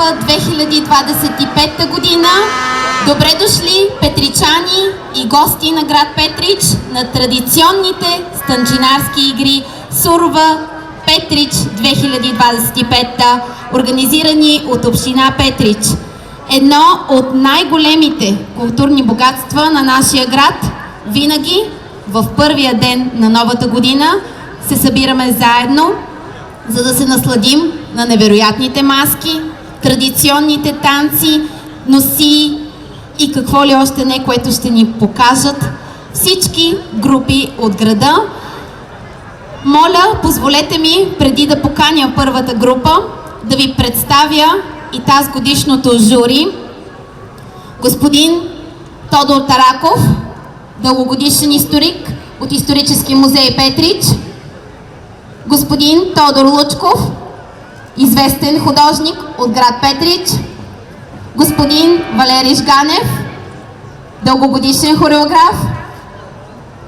нова 2025 година. Добре дошли петричани и гости на град Петрич на традиционните станчинарски игри Сурва Петрич 2025, организирани от община Петрич. Едно от най-големите културни богатства на нашия град. Винаги в първия ден на новата година се събираме заедно, за да се насладим на невероятните маски, традиционните танци, носи и какво ли още не, което ще ни покажат всички групи от града. Моля, позволете ми, преди да поканя първата група, да ви представя и тази годишното жури. Господин Тодор Тараков, дългогодишен историк от Исторически музей Петрич. Господин Тодор Лучков, известен художник от град Петрич. Господин Валери Жганев, дългогодишен хореограф.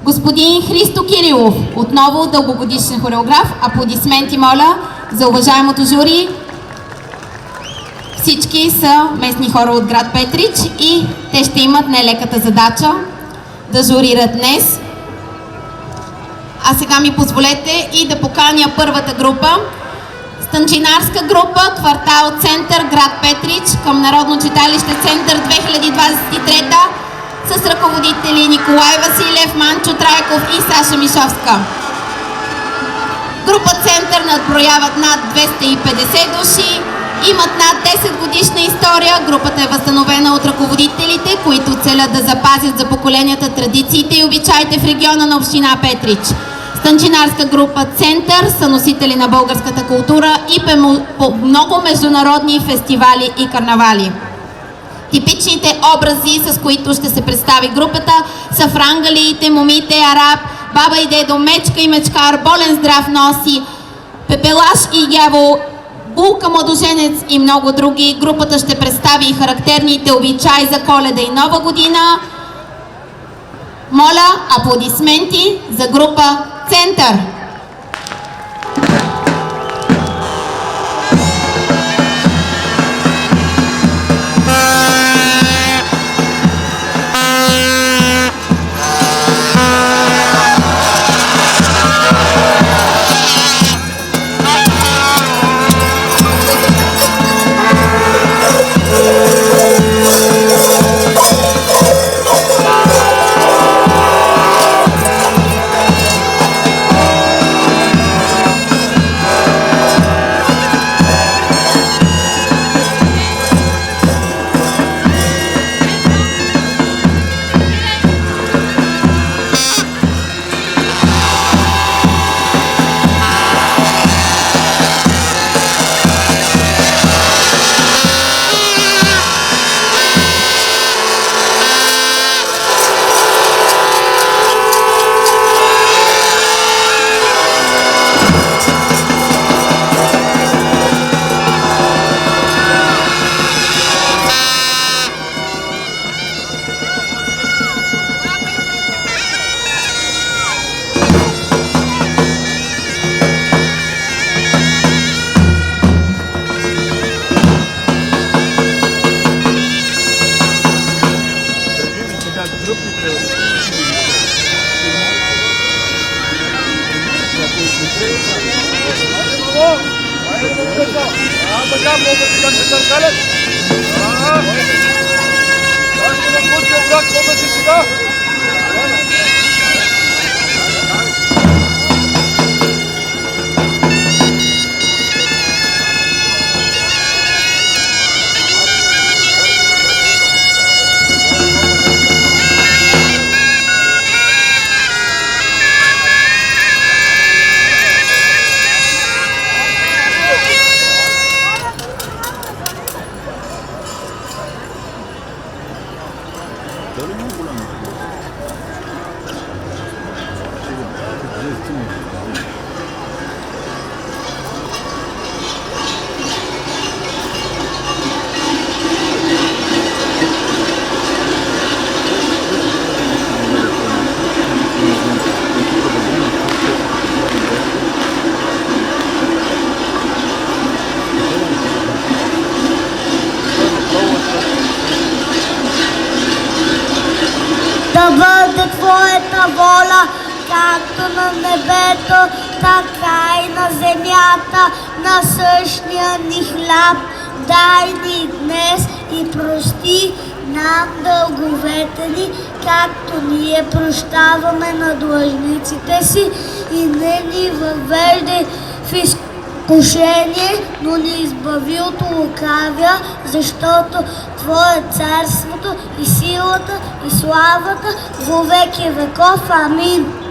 Господин Христо Кирилов, отново дългогодишен хореограф. Аплодисменти, моля, за уважаемото жури. Всички са местни хора от град Петрич и те ще имат нелеката задача да журират днес. А сега ми позволете и да поканя първата група. Станчинарска група, квартал Център, град Петрич, към Народно читалище Център 2023 с ръководители Николай Василев, Манчо Трайков и Саша Мишовска. Група Център надброяват над 250 души, имат над 10 годишна история. Групата е възстановена от ръководителите, които целят да запазят за поколенията традициите и обичаите в региона на община Петрич. Станчинарска група Център са носители на българската култура и по много международни фестивали и карнавали. Типичните образи, с които ще се представи групата, са франгалиите, момите, араб, баба и дедо, мечка и мечкар, болен здрав носи, пепелаш и дявол, булка младоженец и много други. Групата ще представи и характерните обичаи за Коледа и Нова година. Моля, аплодисменти за група Център. да бъде Твоята воля, както на небето, така и на земята. Насъщния ни хляб дай ни днес и прости нам дълговете ни, както ние прощаваме на длъжниците си, и не ни въвеждай в изкушение, но ни избави от лукавия, защото Твое е царството и силата и славата во веки веков. Амин.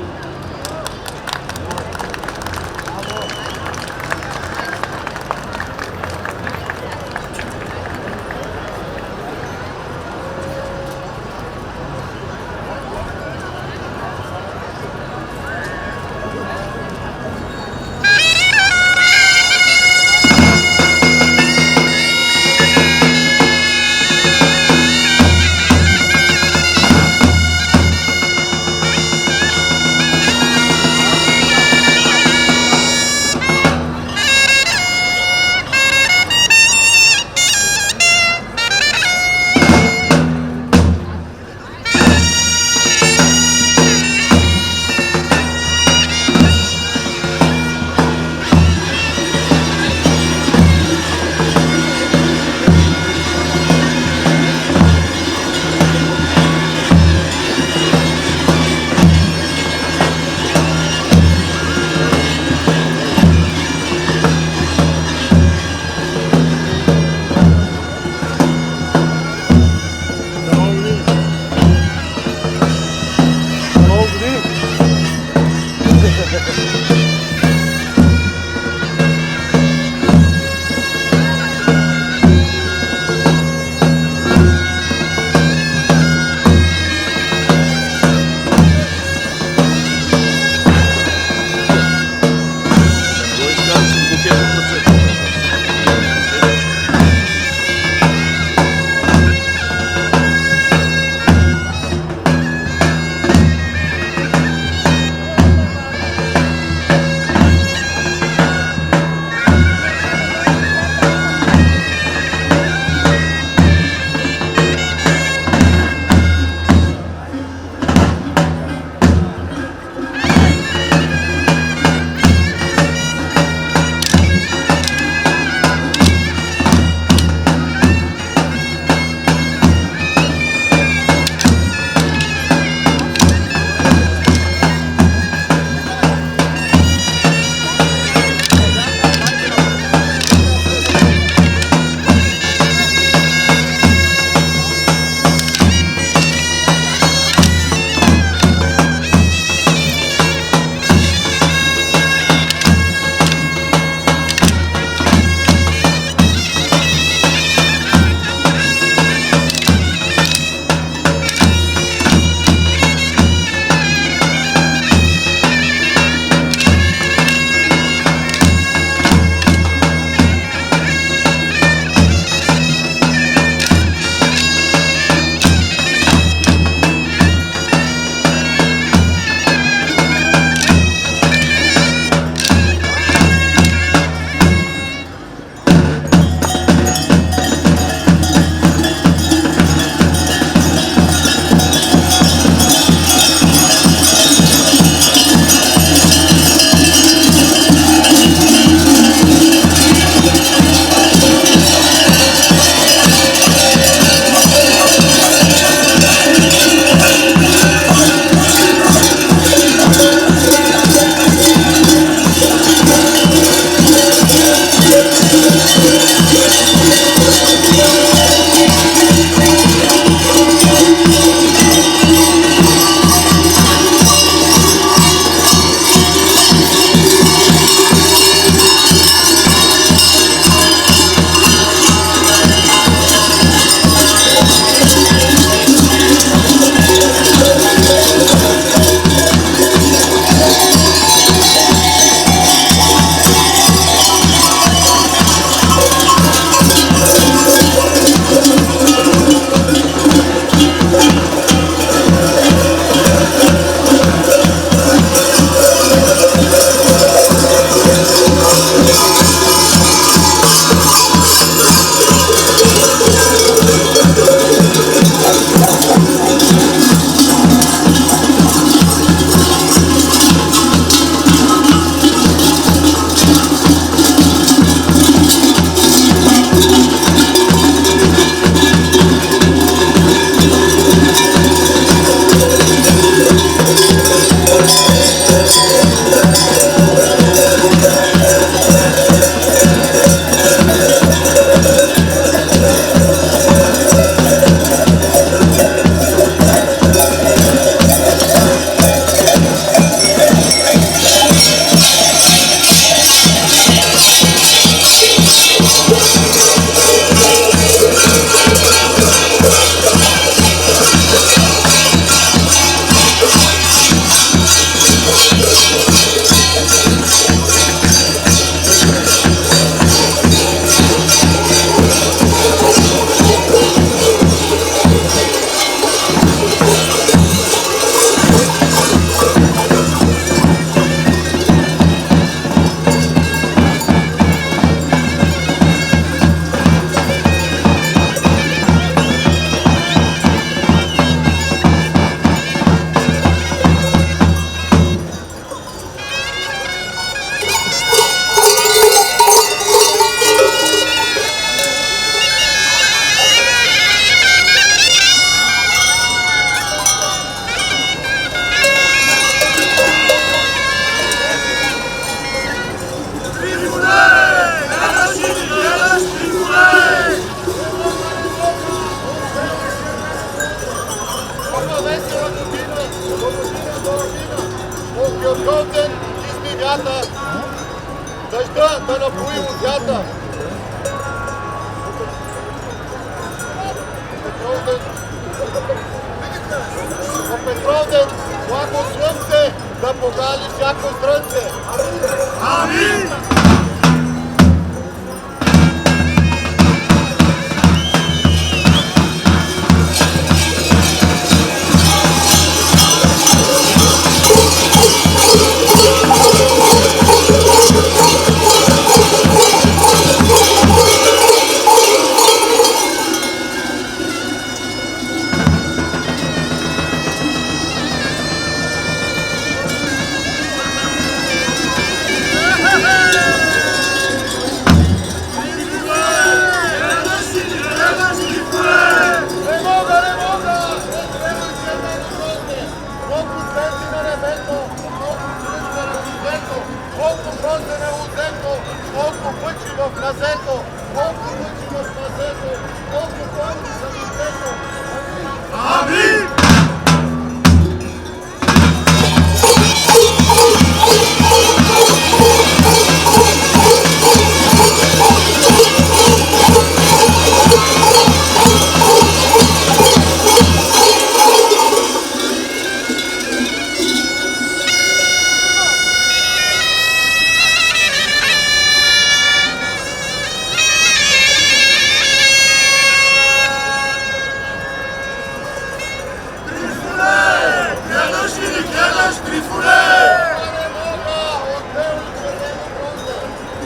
да напои лузята. На Петровден, благо слънце, да погали всяко зрънце. Амин! Колко бронза не узето, колко бъчи в назето, колко бъчи в назето, колко бронзи са ми взето. Амин!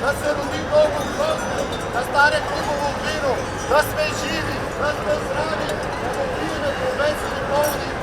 Да се роди много слънце, да стане хубаво вино, да сме живи, да сме здрави, да го пиеме по весели пълни.